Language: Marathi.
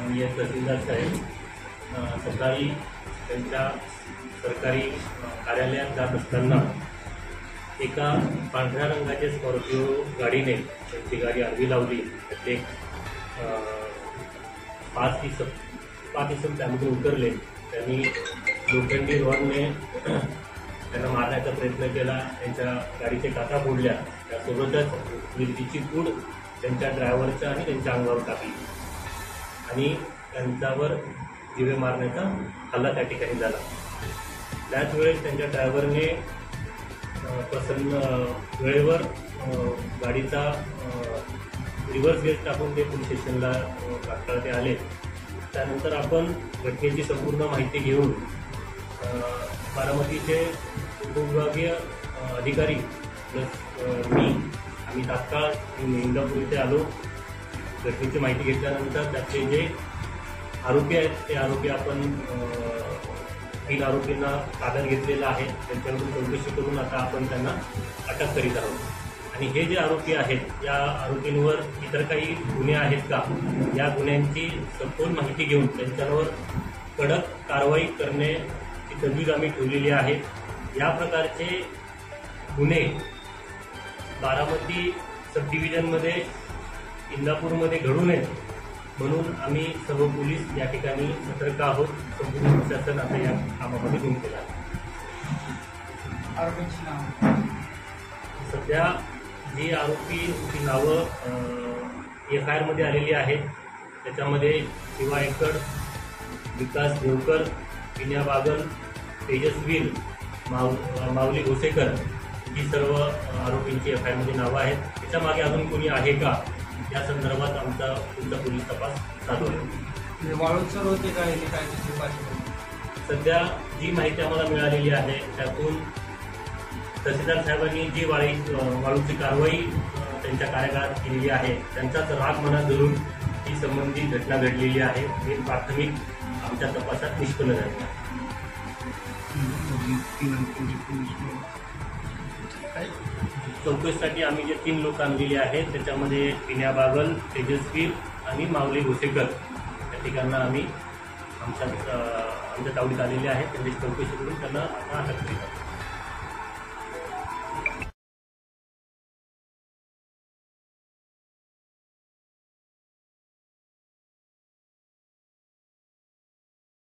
माननीय तहसीलदार साहेब सकाळी त्यांच्या सरकारी कार्यालयात जात असताना एका पांढऱ्या रंगाच्या स्कॉर्पिओ गाडीने त्यांची गाडी आडवी लावली. त्याचे 5 इसम त्यामध्ये उतरले. त्यांनी लोखंडी रॉडने त्यांना मारण्याचा प्रयत्न केला. त्यांच्या गाडीचे काचा फोडल्या. त्यासोबतच मिरचीची पूड त्यांच्या ड्रायव्हरच्या आणि त्यांच्या अंगावर टाकली आणि त्यांच्यावर जीवे मारण्याचा हल्ला त्या ठिकाणी झाला. त्याच वेळेस त्यांच्या ड्रायव्हरने वेळेवर गाडीचा रिव्हर्स गेअर टाकून ते पोलीस स्टेशनला तात्काळ ते आले. त्यानंतर आपण घटनेची संपूर्ण माहिती घेऊन बारामतीचे उपविभागीय अधिकारी प्लस आम्ही तात्काळ इंदापूर इथे आलो. घटनेची माहिती घेतल्यानंतर त्याचे जे आरोपी आहेत ते आरोपी आपण 3 आरोपींना ताब्यात घेतलेला आहे. त्यांच्याकडून चौकशी करून आता आपण त्यांना अटक करीत आहोत. आणि हे जे आरोपी आहेत या आरोपींवर इतर काही गुन्हे आहेत का, या गुन्ह्यांची सखोल माहिती घेऊन त्यांच्यावर कडक कारवाई करण्याची तजवीज आम्ही ठेवलेली आहे. या प्रकारचे गुन्हे बारामती सब डिव्हिजनमध्ये इंदापूरमध्ये घडू नयेत म्हणून आम्ही सर्व पोलीस या ठिकाणी सतर्क आहोत. संपूर्ण प्रशासन आता या कामामध्ये गुंतलेलं आहे. सध्या जी आरोपींची नावं FIR मध्ये आलेली आहेत त्याच्यामध्ये शिवा एकड, विकास देवकर, विनया बागल, तेजस्वीर, माऊली घोसेकर ही सर्व आरोपींची FIR मध्ये नावं आहेत. त्याच्यामागे अजून कोणी आहे का या संदर्भात आमचा पुढचा पोलीस तपास चालू आहे. वाळूसर होते काय सध्या जी माहिती आम्हाला मिळालेली आहे त्यातून तहसीलदार साहेबांनी जी वाळूची कारवाई त्यांच्या कार्यकाळात केलेली आहे त्यांचाच राग मनात धरून ही संबंधित घटना घडलेली आहे. हे प्राथमिक आमच्या तपासात निष्पन्न झाले आहे. चौकशीसाठी आम्ही जे 3 लोक आणलेली आहेत त्याच्यामध्ये विनया बागल, तेजस्वीर आणि माऊली घोसेकर या ठिकाणा आम्ही आमच्या तावडीत आलेले आहेत. त्यांची चौकशी करून त्यांना अटक केली.